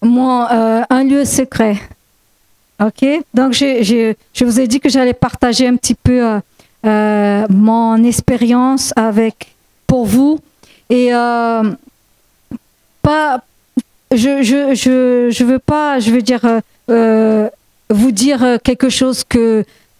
un lieu secret. Ok? Donc, je vous ai dit que j'allais partager un petit peu mon expérience pour vous. Et je veux pas, je veux dire, vous dire quelque chose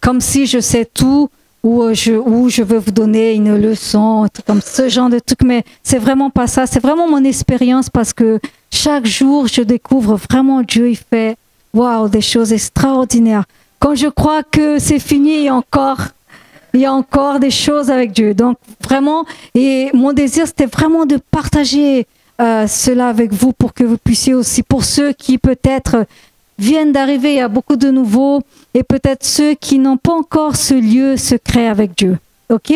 comme si je sais tout, ou je veux vous donner une leçon, comme ce genre de truc, mais c'est vraiment pas ça. C'est vraiment mon expérience parce que chaque jour, je découvre vraiment Dieu, il fait, waouh, des choses extraordinaires. Quand je crois que c'est fini, il y a encore des choses avec Dieu. Donc vraiment, et mon désir, c'était vraiment de partager cela avec vous pour que vous puissiez aussi, pour ceux qui peut-être viennent d'arriver, il y a beaucoup de nouveaux, et peut-être ceux qui n'ont pas encore ce lieu secret avec Dieu. Ok?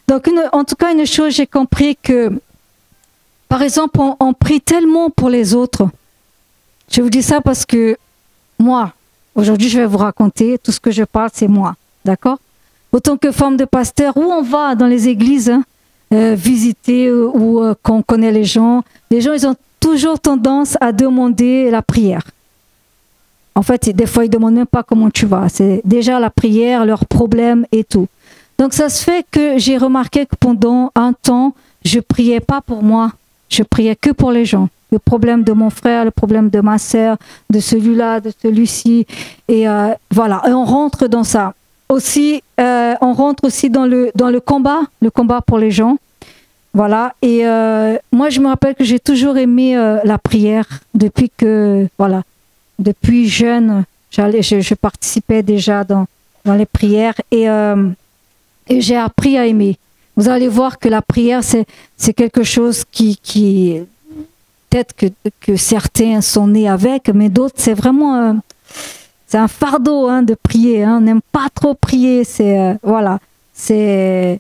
Donc, en tout cas, une chose, j'ai compris que, par exemple, on prie tellement pour les autres. Je vous dis ça parce que moi, aujourd'hui, je vais vous raconter, tout ce que je parle, c'est moi. D'accord? Autant que femme de pasteur, où on va dans les églises, visiter ou qu'on connaît les gens, ils ont toujours tendance à demander la prière. En fait, des fois, ils ne demandent même pas comment tu vas. C'est déjà la prière, leurs problèmes et tout. Donc, ça se fait que j'ai remarqué que pendant un temps, je ne priais pas pour moi. Je priais que pour les gens. Le problème de mon frère, le problème de ma sœur, de celui-là, de celui-ci. Et voilà, et on rentre dans ça. Aussi, on rentre aussi dans le combat pour les gens. Voilà. Et moi, je me rappelle que j'ai toujours aimé la prière depuis que, voilà. Depuis jeune, je participais déjà dans les prières et j'ai appris à aimer. Vous allez voir que la prière, c'est quelque chose qui peut-être que certains sont nés avec, mais d'autres, c'est vraiment c'est un fardeau de prier. On n'aime pas trop prier. Voilà, c'est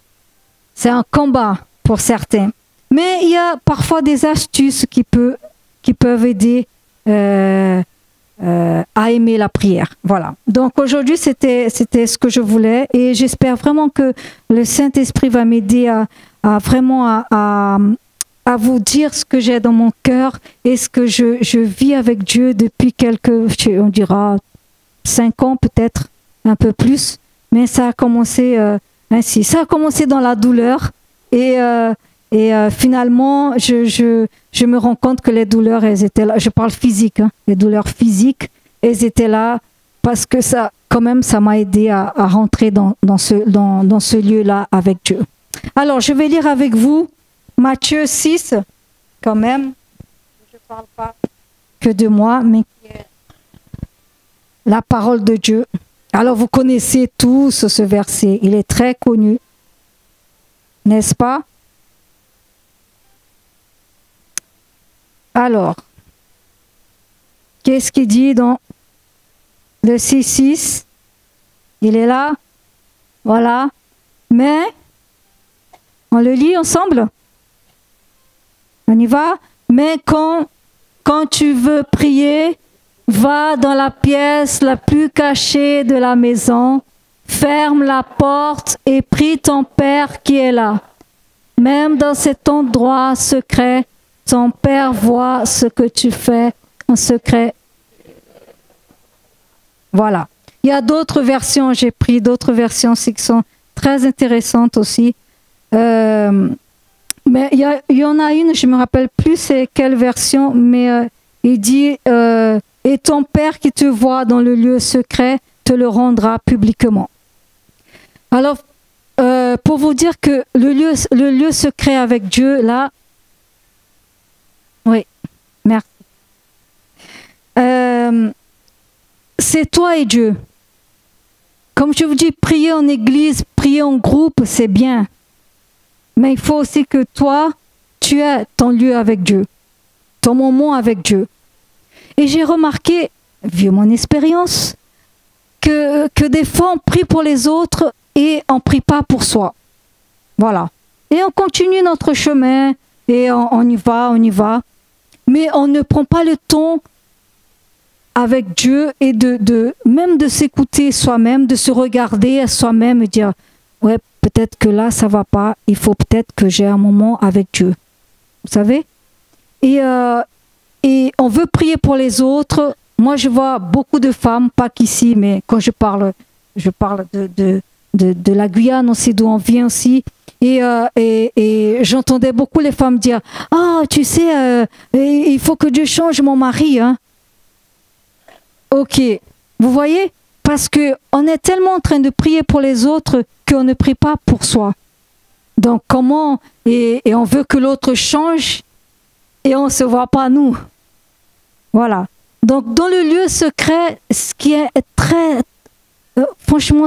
un combat pour certains. Mais il y a parfois des astuces qui peuvent aider à aimer la prière. Voilà. Donc aujourd'hui, c'était ce que je voulais et j'espère vraiment que le Saint-Esprit va m'aider à vraiment à vous dire ce que j'ai dans mon cœur et ce que je vis avec Dieu depuis on dira 5 ans peut-être, un peu plus, mais ça a commencé ainsi. Ça a commencé dans la douleur et finalement, je me rends compte que les douleurs, elles étaient là. Je parle physique, les douleurs physiques, elles étaient là parce que ça, quand même, ça m'a aidé à rentrer dans ce lieu-là avec Dieu. Alors, je vais lire avec vous Matthieu 6, quand même. Je ne parle pas que de moi, mais la parole de Dieu. Alors, vous connaissez tous ce verset. Il est très connu, n'est-ce pas? Alors, qu'est-ce qu'il dit dans le 6.6? Il est là. Voilà. Mais, on le lit ensemble? On y va? Mais quand tu veux prier, va dans la pièce la plus cachée de la maison, ferme la porte et prie ton Père qui est là. Même dans cet endroit secret, ton Père voit ce que tu fais en secret. Voilà. Il y a d'autres versions, j'ai pris d'autres versions qui sont très intéressantes aussi. Mais il y en a une, je ne me rappelle plus c'est quelle version, mais il dit et ton Père qui te voit dans le lieu secret te le rendra publiquement. Alors, pour vous dire que le lieu secret avec Dieu, là, oui, merci. C'est toi et Dieu. Comme je vous dis, prier en église, prier en groupe, c'est bien. Mais il faut aussi que toi, tu aies ton lieu avec Dieu, ton moment avec Dieu. Et j'ai remarqué, vu mon expérience, que des fois on prie pour les autres et on ne prie pas pour soi. Voilà. Et on continue notre chemin et on y va. Mais on ne prend pas le temps avec Dieu et même de s'écouter soi-même, de se regarder à soi-même et dire ouais, peut-être que là ça va pas, il faut peut-être que j'ai un moment avec Dieu. Vous savez? Et et on veut prier pour les autres. Moi, je vois beaucoup de femmes, pas qu'ici, mais quand je parle de la Guyane aussi, d'où on vient aussi. Et j'entendais beaucoup les femmes dire « Ah, tu sais, il faut que Dieu change mon mari. Hein. » Ok, vous voyez? Parce qu'on est tellement en train de prier pour les autres qu'on ne prie pas pour soi. Donc comment, et on veut que l'autre change et on ne se voit pas nous. Voilà. Donc dans le lieu secret, ce qui est très... franchement,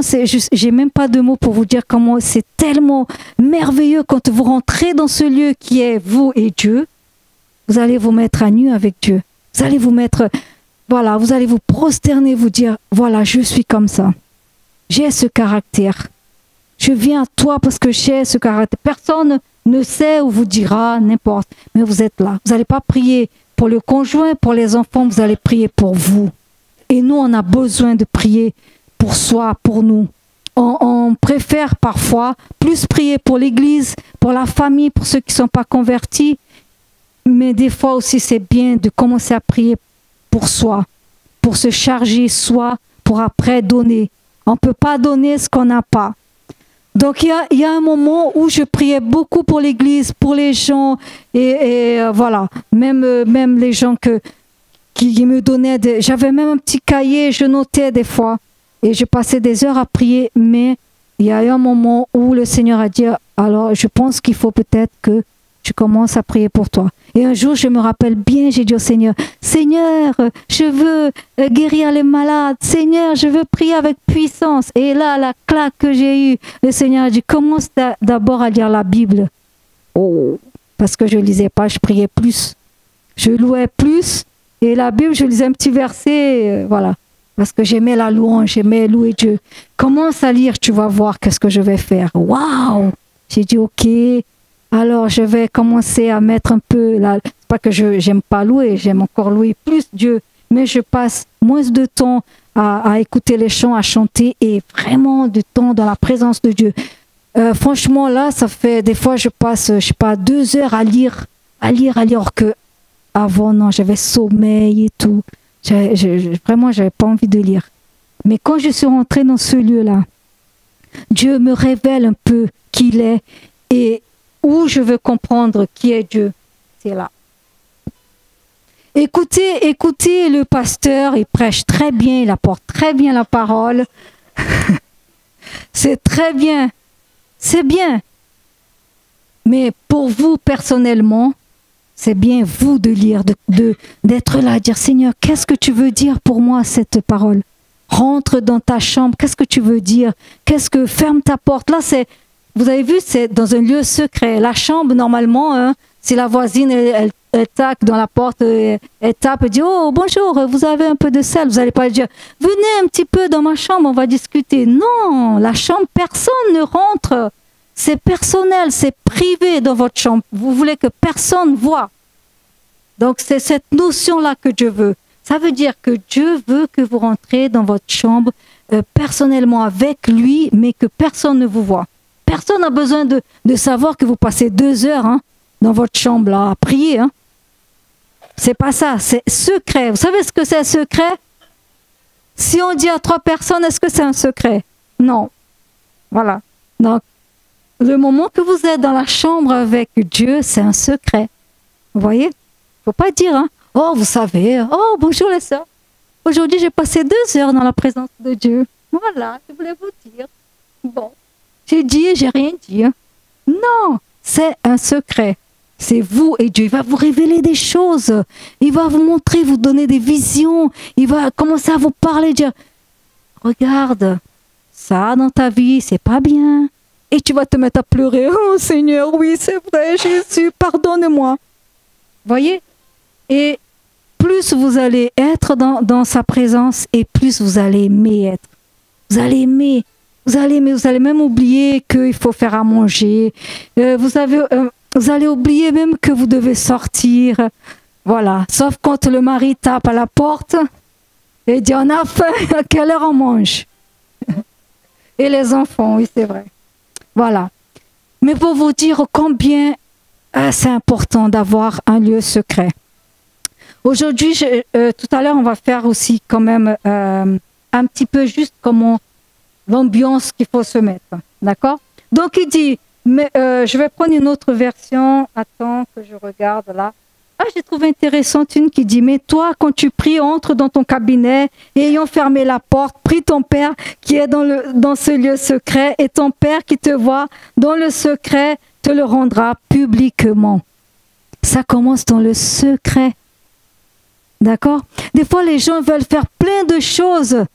j'ai même pas de mots pour vous dire comment c'est tellement merveilleux quand vous rentrez dans ce lieu qui est vous et Dieu. Vous allez vous mettre à nu avec Dieu. Vous allez vous mettre... Voilà, vous allez vous prosterner, vous dire, voilà, je suis comme ça. J'ai ce caractère. Je viens à toi parce que j'ai ce caractère. Personne ne sait ou vous dira, n'importe. Mais vous êtes là. Vous n'allez pas prier pour le conjoint, pour les enfants, vous allez prier pour vous. Et nous, on a besoin de prier pour soi, pour nous. On préfère parfois plus prier pour l'église, pour la famille, pour ceux qui ne sont pas convertis. Mais des fois aussi, c'est bien de commencer à prier pour soi, pour se charger soi, pour après donner. On ne peut pas donner ce qu'on n'a pas. Donc il y a un moment où je priais beaucoup pour l'église, pour les gens, et voilà, même les gens qui me donnaient, j'avais même un petit cahier, je notais des fois, et je passais des heures à prier, mais il y a eu un moment où le Seigneur a dit, alors je pense qu'il faut peut-être que je commence à prier pour toi. Et un jour, je me rappelle bien, j'ai dit au Seigneur, Seigneur, je veux guérir les malades. Seigneur, je veux prier avec puissance. Et là, la claque que j'ai eue, le Seigneur a dit, commence d'abord à lire la Bible. Oh, parce que je ne lisais pas, je priais plus. Je louais plus. Et la Bible, je lisais un petit verset, voilà. Parce que j'aimais la louange, j'aimais louer Dieu. Commence à lire, tu vas voir qu'est-ce que je vais faire. Waouh! J'ai dit, ok. Alors, je vais commencer à mettre un peu... C'est pas que je n'aime pas louer, j'aime encore louer plus Dieu, mais je passe moins de temps à écouter les chants, à chanter, et vraiment du temps dans la présence de Dieu. Franchement, là, ça fait... Des fois, je passe, je sais pas, 2 heures à lire, alors que avant, non, j'avais sommeil et tout. Vraiment, j'avais pas envie de lire. Mais quand je suis rentrée dans ce lieu-là, Dieu me révèle un peu qui il est, et où je veux comprendre qui est Dieu, c'est là. Écoutez le pasteur, il prêche très bien, il apporte très bien la parole. C'est très bien, c'est bien. Mais pour vous personnellement, c'est bien vous de lire, d'être là, dire Seigneur, qu'est-ce que tu veux dire pour moi cette parole? Rentre dans ta chambre, qu'est-ce que tu veux dire? Ferme ta porte. Là, vous avez vu, c'est dans un lieu secret. La chambre, normalement, hein, si la voisine, elle tape dans la porte, elle tape, elle dit « Oh, bonjour, vous avez un peu de sel ?» Vous n'allez pas dire « Venez un petit peu dans ma chambre, on va discuter. » Non, la chambre, personne ne rentre. C'est personnel, c'est privé dans votre chambre. Vous voulez que personne voit. Donc, c'est cette notion-là que Dieu veut. Ça veut dire que Dieu veut que vous rentrez dans votre chambre personnellement avec lui, mais que personne ne vous voit. Personne n'a besoin de savoir que vous passez 2 heures hein, dans votre chambre là, à prier. Hein. C'est pas ça, c'est secret. Vous savez ce que c'est secret? Si on dit à 3 personnes, est-ce que c'est un secret? Non. Voilà. Donc, le moment que vous êtes dans la chambre avec Dieu, c'est un secret. Vous voyez? Il ne faut pas dire, hein, oh, vous savez, oh, bonjour les sœurs. Aujourd'hui, j'ai passé 2 heures dans la présence de Dieu. Voilà, je voulais vous dire. Bon. J'ai dit et j'ai rien dit. Hein. Non, c'est un secret. C'est vous et Dieu. Il va vous révéler des choses. Il va vous montrer, vous donner des visions. Il va commencer à vous parler, dire, regarde, ça dans ta vie, c'est pas bien. Et tu vas te mettre à pleurer. Oh Seigneur, oui, c'est vrai, Jésus, pardonne-moi. Voyez? Et plus vous allez être dans sa présence et plus vous allez aimer être. Vous allez aimer. Vous allez même oublier qu'il faut faire à manger. Vous allez oublier même que vous devez sortir. Voilà. Sauf quand le mari tape à la porte et dit on a faim, à quelle heure on mange? Et les enfants, oui, c'est vrai. Voilà. Mais pour vous dire combien c'est important d'avoir un lieu secret. Aujourd'hui, tout à l'heure, on va faire aussi quand même un petit peu juste comment l'ambiance qu'il faut se mettre. D'accord? Donc, il dit, mais je vais prendre une autre version. Attends que je regarde là. Ah, j'ai trouvé intéressante une qui dit, mais toi, quand tu pries, entre dans ton cabinet et ayant fermé la porte, prie ton Père qui est dans ce lieu secret et ton Père qui te voit dans le secret te le rendra publiquement. Ça commence dans le secret. D'accord? Des fois, les gens veulent faire plein de choses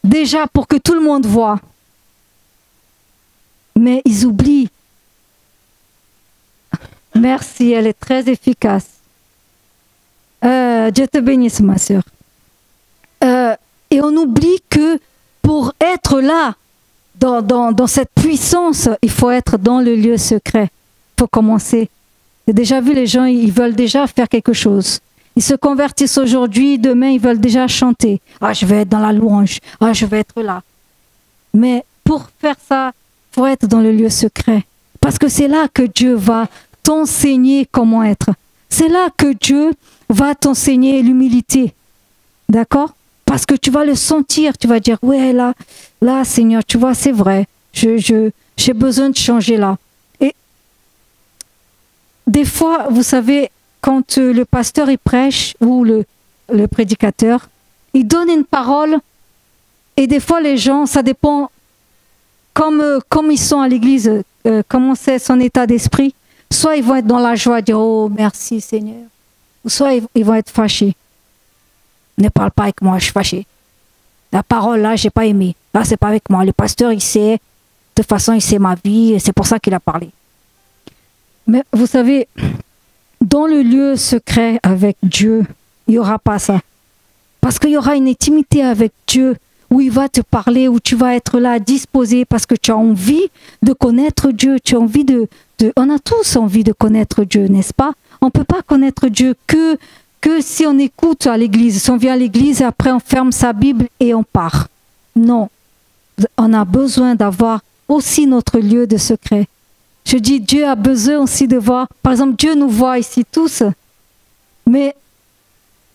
déjà pour que tout le monde voit. Mais ils oublient. Merci, elle est très efficace. Dieu te bénisse, ma sœur. Et on oublie que pour être là, dans cette puissance, il faut être dans le lieu secret. Il faut commencer. J'ai déjà vu les gens, ils veulent déjà faire quelque chose. Ils se convertissent aujourd'hui, demain, ils veulent déjà chanter. Ah, je vais être dans la louange. Ah, je vais être là. Mais pour faire ça, il faut être dans le lieu secret. Parce que c'est là que Dieu va t'enseigner comment être. C'est là que Dieu va t'enseigner l'humilité. D'accord? Parce que tu vas le sentir. Tu vas dire, ouais, là, Seigneur, tu vois, c'est vrai. J'ai besoin de changer là. Et des fois, vous savez, quand le pasteur il prêche ou le prédicateur, il donne une parole et des fois les gens, ça dépend comme ils sont à l'église, comment c'est son état d'esprit. Soit ils vont être dans la joie, dire oh merci Seigneur, ou soit ils vont être fâchés. Ne parle pas avec moi, je suis fâché. La parole là, j'ai pas aimé. Là, c'est pas avec moi. Le pasteur, il sait, de toute façon, il sait ma vie, c'est pour ça qu'il a parlé. Mais vous savez, dans le lieu secret avec Dieu, il n'y aura pas ça. Parce qu'il y aura une intimité avec Dieu où il va te parler, où tu vas être là disposé parce que tu as envie de connaître Dieu. Tu as envie on a tous envie de connaître Dieu, n'est-ce pas? On ne peut pas connaître Dieu que si on écoute à l'église. Si on vient à l'église et après on ferme sa Bible et on part. Non. On a besoin d'avoir aussi notre lieu de secret. Je dis, Dieu a besoin aussi de voir. Par exemple, Dieu nous voit ici tous. Mais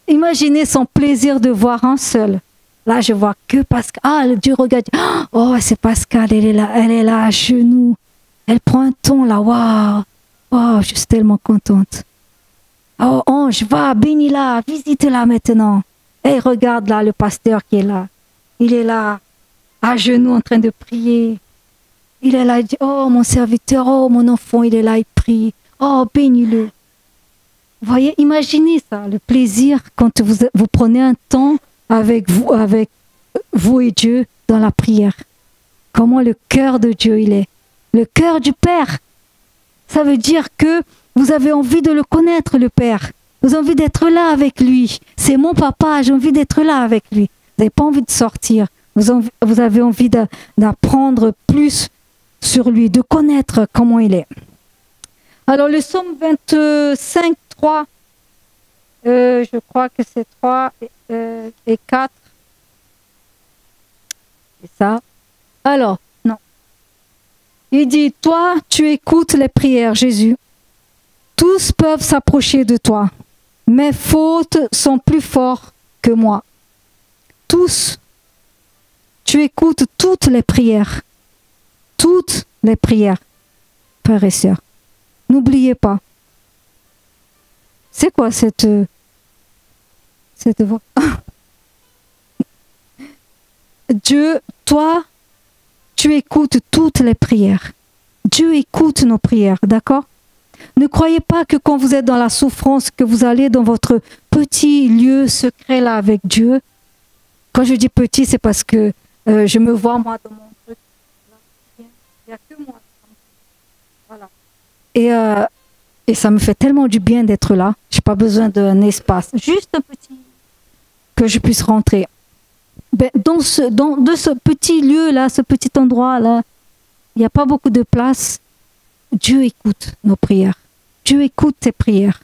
imaginez son plaisir de voir un seul. Là, je vois que Pascal. Ah, Dieu regarde. Oh, c'est Pascal, elle est là à genoux. Elle prend un ton là. Waouh. Waouh, je suis tellement contente. Oh, ange, va, bénis-la, visite-la maintenant. Et regarde là le pasteur qui est là. Il est là, à genoux, en train de prier. Il est là, il dit, oh mon serviteur, oh mon enfant, il est là, il prie. Oh, bénis-le. Vous voyez, imaginez ça, le plaisir quand vous prenez un temps avec vous et Dieu dans la prière. Comment le cœur de Dieu il est. Le cœur du Père. Ça veut dire que vous avez envie de le connaître, le Père. Vous avez envie d'être là avec lui. C'est mon papa, j'ai envie d'être là avec lui. Vous n'avez pas envie de sortir. Vous avez envie d'apprendre plus sur lui, de connaître comment il est. Alors le psaume 25, 3, je crois que c'est 3 et 4. C'est ça. Alors, non. Il dit, toi, tu écoutes les prières, Jésus. Tous peuvent s'approcher de toi. Mes fautes sont plus fortes que moi. Tous, tu écoutes toutes les prières. Toutes les prières, frères et sœurs. N'oubliez pas. C'est quoi cette voix? Dieu, toi, tu écoutes toutes les prières. Dieu écoute nos prières, d'accord? Ne croyez pas que quand vous êtes dans la souffrance, que vous allez dans votre petit lieu secret là avec Dieu. Quand je dis petit, c'est parce que je me vois moi dans mon truc. Il n'y a que moi. Voilà. Et ça me fait tellement du bien d'être là. Je n'ai pas besoin d'un espace. Juste un petit... que je puisse rentrer. Ben, dans ce petit lieu-là, ce petit endroit-là, il n'y a pas beaucoup de place. Dieu écoute nos prières. Dieu écoute tes prières.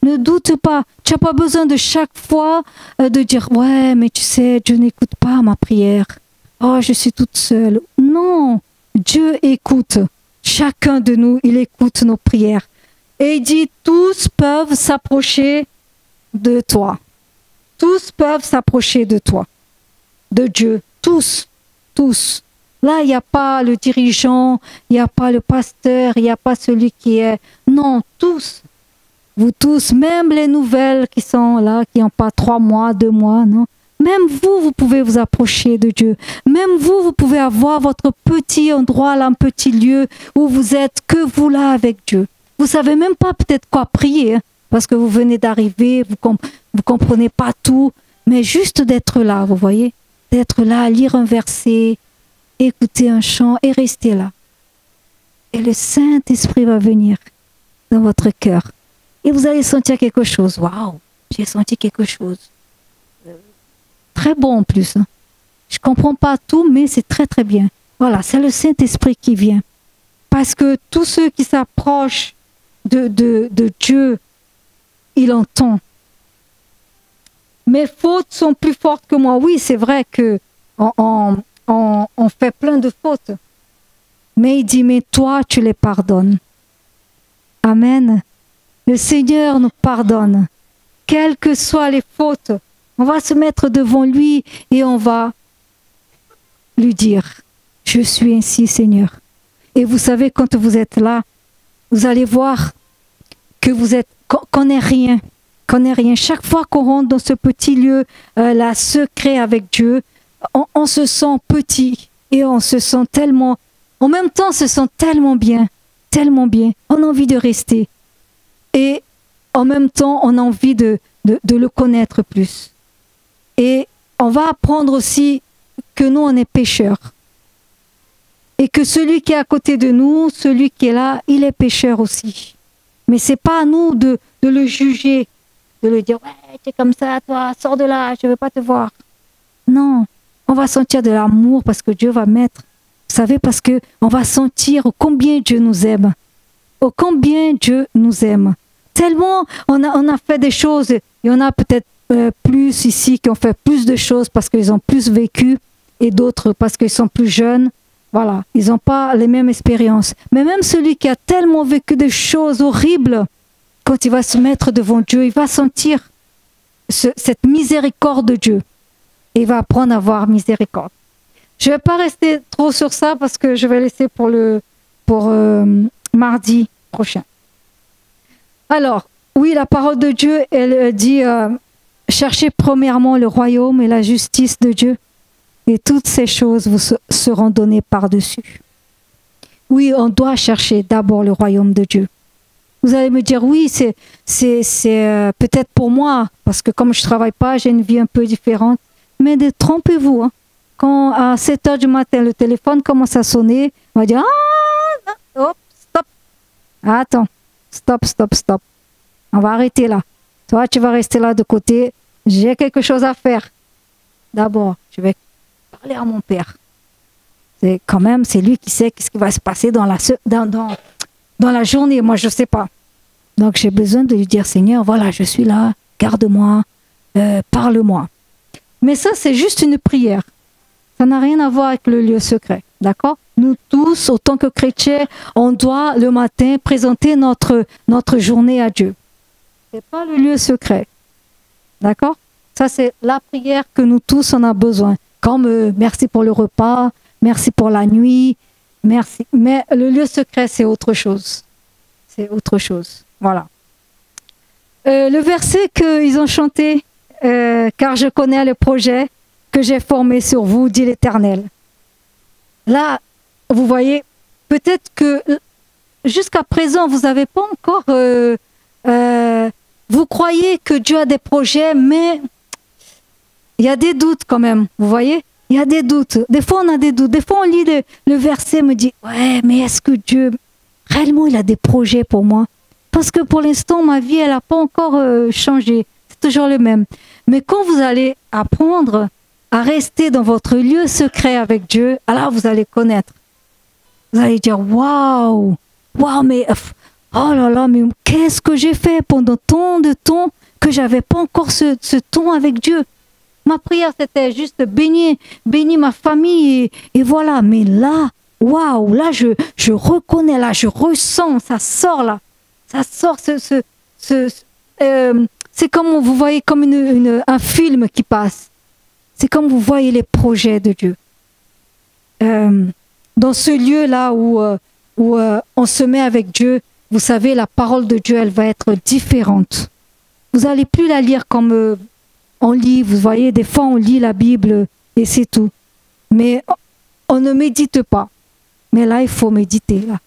Ne doute pas. Tu n'as pas besoin de chaque fois de dire « Ouais, mais tu sais, Dieu n'écoute pas ma prière. Oh, je suis toute seule. » Non, Dieu écoute. Chacun de nous, il écoute nos prières. Et il dit « Tous peuvent s'approcher de toi. Tous peuvent s'approcher de toi, de Dieu. Tous, tous. Là, il n'y a pas le dirigeant, il n'y a pas le pasteur, il n'y a pas celui qui est... Non, tous. Vous tous, même les nouvelles qui sont là, qui n'ont pas 3 mois, 2 mois, non. Même vous, vous pouvez vous approcher de Dieu. Même vous, vous pouvez avoir votre petit endroit, là, un petit lieu où vous êtes, que vous là avec Dieu. Vous savez même pas peut-être quoi prier, hein, parce que vous venez d'arriver, vous comprenez pas tout, mais juste d'être là, vous voyez, d'être là, lire un verset, écouter un chant et rester là. Et le Saint-Esprit va venir dans votre cœur. Et vous allez sentir quelque chose. Waouh, j'ai senti quelque chose. Très bon en plus. Hein. Je ne comprends pas tout, mais c'est très très bien. Voilà, c'est le Saint-Esprit qui vient. Parce que tous ceux qui s'approchent de Dieu, il entend. Mes fautes sont plus fortes que moi. Oui, c'est vrai que on fait plein de fautes. Mais il dit, mais toi, tu les pardonnes. Amen. Le Seigneur nous pardonne. Quelles que soient les fautes, on va se mettre devant lui et on va lui dire, je suis ainsi, Seigneur. Et vous savez, quand vous êtes là, vous allez voir que vous êtes, qu'on n'est rien. Qu'on n'est rien. Chaque fois qu'on rentre dans ce petit lieu, là, secret avec Dieu, on se sent petit et on se sent tellement, en même temps, on se sent tellement bien. On a envie de rester. Et en même temps, on a envie de le connaître plus. Et on va apprendre aussi que nous, on est pécheurs. Et que celui qui est à côté de nous, celui qui est là, il est pécheur aussi. Mais c'est pas à nous de le juger, de lui dire, ouais, tu es comme ça, toi, sors de là, je ne veux pas te voir. Non, on va sentir de l'amour parce que Dieu va mettre. Vous savez, parce qu'on va sentir combien Dieu nous aime. Oh, combien Dieu nous aime. Tellement on a fait des choses, il y en a peut-être plus ici qui ont fait plus de choses parce qu'ils ont plus vécu et d'autres parce qu'ils sont plus jeunes. Voilà, ils n'ont pas les mêmes expériences. Mais même celui qui a tellement vécu des choses horribles, quand il va se mettre devant Dieu, il va sentir cette miséricorde de Dieu. Et il va apprendre à avoir miséricorde. Je ne vais pas rester trop sur ça parce que je vais laisser pour mardi prochain. Alors, oui, la parole de Dieu, elle dit cherchez premièrement le royaume et la justice de Dieu, et toutes ces choses vous seront données par-dessus. Oui, on doit chercher d'abord le royaume de Dieu. Vous allez me dire, oui, c'est peut-être pour moi, parce que comme je ne travaille pas, j'ai une vie un peu différente, mais trompez-vous. Hein. Quand à 7 heures du matin, le téléphone commence à sonner, on va dire, ah, hop, stop. Attends, stop. On va arrêter là. Toi, tu vas rester là de côté. J'ai quelque chose à faire. D'abord, je vais parler à mon père. C'est quand même, c'est lui qui sait ce qui va se passer dans la journée. Moi, je ne sais pas. Donc, j'ai besoin de lui dire, Seigneur, voilà, je suis là, garde-moi, parle-moi. Mais ça, c'est juste une prière. Ça n'a rien à voir avec le lieu secret. D'accord? Nous tous, autant que chrétiens, on doit le matin présenter notre journée à Dieu. Ce n'est pas le lieu secret. D'accord? Ça, c'est la prière que nous tous, on a besoin. Comme merci pour le repas, merci pour la nuit, merci. Mais le lieu secret, c'est autre chose. C'est autre chose. Voilà. Le verset qu'ils ont chanté, car je connais le projet que j'ai formé sur vous, dit l'Éternel. Là, vous voyez, peut-être que jusqu'à présent, vous n'avez pas encore... vous croyez que Dieu a des projets, mais il y a des doutes quand même, vous voyez? Il y a des doutes. Des fois, on a des doutes. Des fois, on lit le verset et me dit, ouais, mais est-ce que Dieu, réellement, il a des projets pour moi? Parce que pour l'instant, ma vie, elle n'a pas encore changé. C'est toujours le même. Mais quand vous allez apprendre à rester dans votre lieu secret avec Dieu, alors vous allez connaître. Vous allez dire, waouh, mais oh là là, mais qu'est-ce que j'ai fait pendant tant de temps que j'avais pas encore ce temps avec Dieu. Ma prière, c'était juste bénir ma famille et voilà. Mais là, waouh, là, je reconnais, là, je ressens, ça sort là. Ça sort c'est comme vous voyez comme un film qui passe. C'est comme vous voyez les projets de Dieu. Dans ce lieu-là où on se met avec Dieu, vous savez, la parole de Dieu, elle va être différente. Vous n'allez plus la lire comme on lit. Vous voyez, des fois, on lit la Bible et c'est tout. Mais on ne médite pas. Mais là, il faut méditer. Là.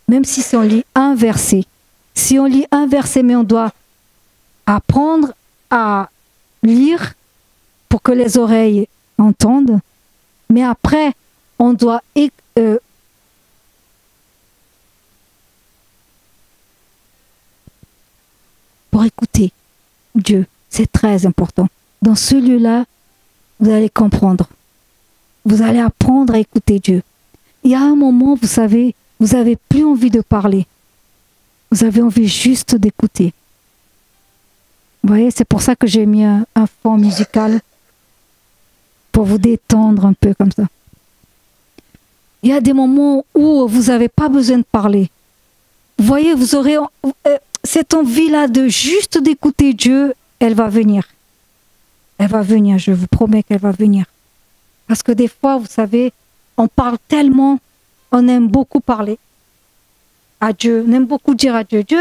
Même si on lit un verset. Si on lit un verset, mais on doit apprendre à lire pour que les oreilles entendent. Mais après, on doit pour écouter Dieu. C'est très important. Dans ce lieu-là, vous allez comprendre. Vous allez apprendre à écouter Dieu. Il y a un moment, vous savez, vous n'avez plus envie de parler. Vous avez envie juste d'écouter. Vous voyez, c'est pour ça que j'ai mis un fond musical pour vous détendre un peu comme ça. Il y a des moments où vous n'avez pas besoin de parler. Vous voyez, vous aurez cette envie-là de juste d'écouter Dieu, elle va venir. Elle va venir, je vous promets qu'elle va venir. Parce que des fois, vous savez, on parle tellement, on aime beaucoup parler à Dieu, on aime beaucoup dire à Dieu, Dieu,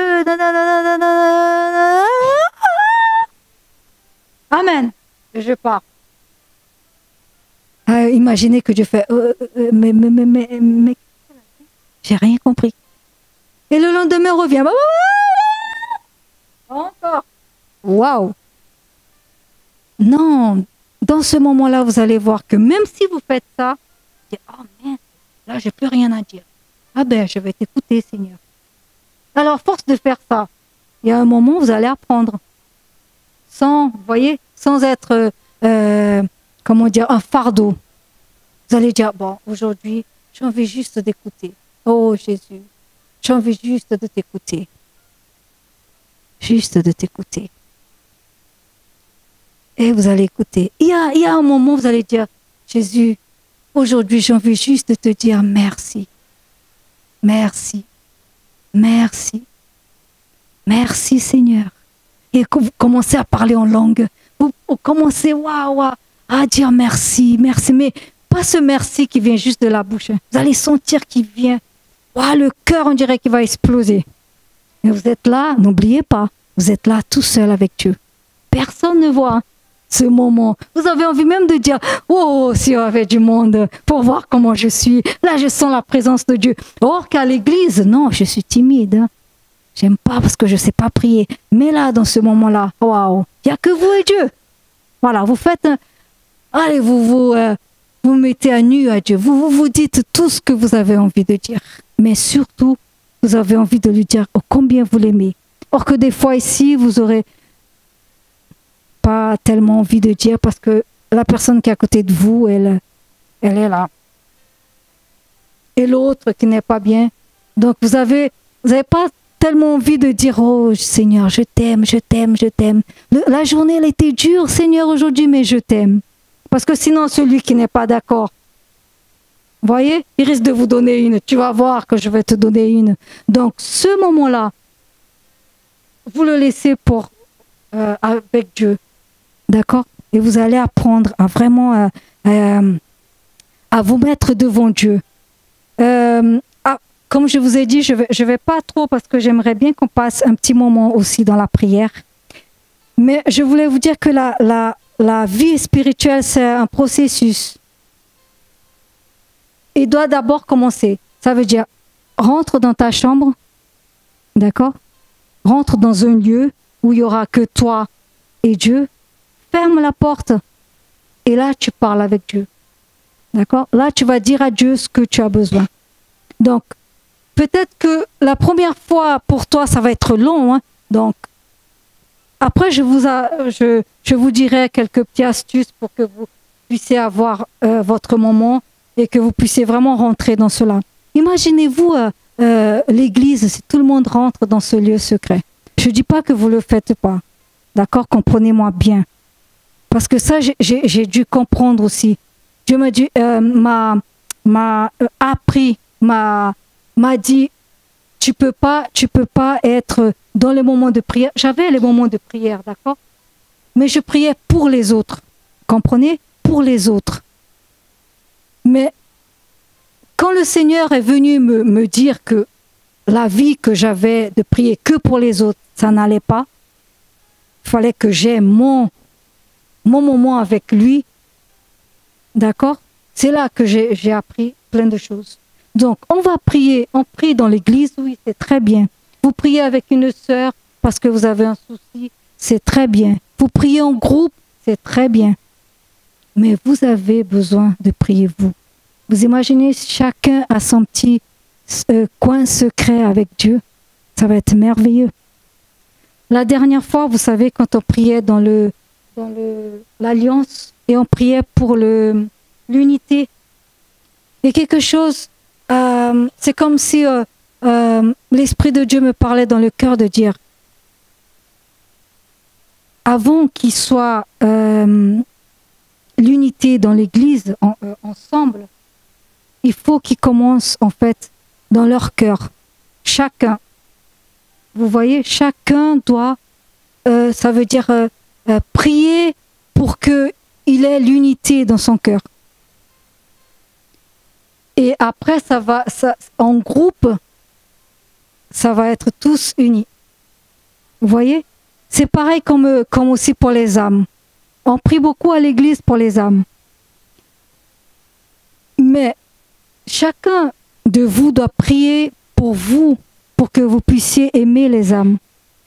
Amen, je pars. Imaginez que Dieu fait, mais j'ai rien compris. Et le lendemain, on revient. Encore. Waouh. Non, dans ce moment-là, vous allez voir que même si vous faites ça, vous dites, oh merde, là, j'ai plus rien à dire. Ah ben, je vais t'écouter, Seigneur. Alors, force de faire ça, il y a un moment où vous allez apprendre. Sans, vous voyez, sans être, comment dire, un fardeau. Vous allez dire, bon, aujourd'hui, j'ai envie juste d'écouter. Oh Jésus, j'ai envie juste de t'écouter. Juste de t'écouter. Et vous allez écouter. Il y a un moment où vous allez dire, Jésus, aujourd'hui, j'ai envie juste de te dire merci. Merci. Merci. Merci Seigneur. Et quand vous commencez à parler en langue, vous commencez à dire merci, merci. Mais pas ce merci qui vient juste de la bouche. Vous allez sentir qu'il vient. Le cœur, on dirait qu'il va exploser. Mais vous êtes là, n'oubliez pas, vous êtes là tout seul avec Dieu. Personne ne voit ce moment. Vous avez envie même de dire, oh, si on avait du monde pour voir comment je suis. Là, je sens la présence de Dieu. Or qu'à l'église, non, je suis timide. Hein. J'aime pas parce que je sais pas prier. Mais là, dans ce moment-là, waouh, il n'y a que vous et Dieu. Voilà, vous faites, allez, vous mettez à nu à Dieu. Vous dites tout ce que vous avez envie de dire. Mais surtout, vous avez envie de lui dire combien vous l'aimez. Or que des fois ici, vous aurez pas tellement envie de dire parce que la personne qui est à côté de vous, elle est là. Et l'autre qui n'est pas bien. Donc vous avez pas tellement envie de dire, oh Seigneur, je t'aime, je t'aime, je t'aime. La journée, elle était dure, Seigneur, aujourd'hui, mais je t'aime. Parce que sinon, celui qui n'est pas d'accord, vous voyez, il risque de vous donner une. Tu vas voir que je vais te donner une. Donc, ce moment-là, vous le laissez avec Dieu. D'accord? Et vous allez apprendre à vraiment à vous mettre devant Dieu. Comme je vous ai dit, je vais pas trop parce que j'aimerais bien qu'on passe un petit moment aussi dans la prière. Mais je voulais vous dire que la vie spirituelle, c'est un processus. Il doit d'abord commencer. Ça veut dire, rentre dans ta chambre, d'accord? Rentre dans un lieu où il n'y aura que toi et Dieu. Ferme la porte. Et là, tu parles avec Dieu. D'accord? Là, tu vas dire à Dieu ce que tu as besoin. Donc, peut-être que la première fois, pour toi, ça va être long. Hein? Donc, après, je vous dirai quelques petites astuces pour que vous puissiez avoir votre moment et que vous puissiez vraiment rentrer dans cela. Imaginez-vous l'église, si tout le monde rentre dans ce lieu secret. Je ne dis pas que vous ne le faites pas. D'accord? Comprenez-moi bien. Parce que ça, j'ai dû comprendre aussi. Dieu m'a appris, m'a dit, tu peux pas être dans les moments de prière. J'avais les moments de prière, d'accord? Mais je priais pour les autres. Comprenez? Pour les autres. Mais quand le Seigneur est venu me dire que la vie que j'avais de prier que pour les autres, ça n'allait pas, il fallait que j'aie mon moment avec lui, d'accord? C'est là que j'ai appris plein de choses. Donc, on va prier, on prie dans l'église, oui, c'est très bien. Vous priez avec une sœur parce que vous avez un souci, c'est très bien. Vous priez en groupe, c'est très bien. Mais vous avez besoin de prier vous. Vous imaginez, chacun a son petit coin secret avec Dieu. Ça va être merveilleux. La dernière fois, vous savez, quand on priait dans l'alliance et on priait pour l'unité, et quelque chose, c'est comme si l'Esprit de Dieu me parlait dans le cœur de dire, avant qu'il soit l'unité dans l'Église ensemble, il faut qu'ils commencent en fait dans leur cœur. Chacun, vous voyez, chacun doit, ça veut dire prier pour qu'il ait l'unité dans son cœur. Et après, en groupe, ça va être tous unis. Vous voyez? C'est pareil comme aussi pour les âmes. On prie beaucoup à l'église pour les âmes. Mais chacun de vous doit prier pour vous, pour que vous puissiez aimer les âmes,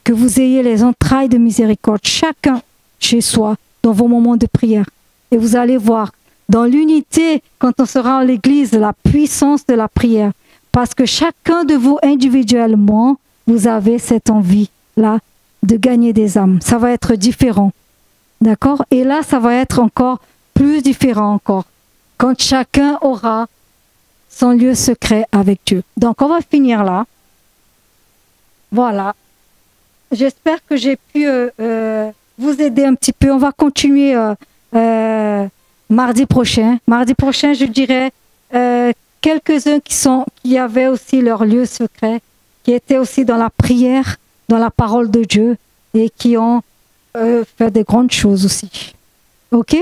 que vous ayez les entrailles de miséricorde, chacun chez soi, dans vos moments de prière. Et vous allez voir, dans l'unité, quand on sera à l'église, la puissance de la prière. Parce que chacun de vous, individuellement, vous avez cette envie-là de gagner des âmes. Ça va être différent. D'accord? Et là, ça va être encore plus différent encore. Quand chacun aura son lieu secret avec Dieu. Donc, on va finir là. Voilà. J'espère que j'ai pu vous aider un petit peu. On va continuer mardi prochain. Mardi prochain, je dirais quelques-uns qui avaient aussi leur lieu secret, qui étaient aussi dans la prière, dans la parole de Dieu et qui ont fait de grandes choses aussi. OK?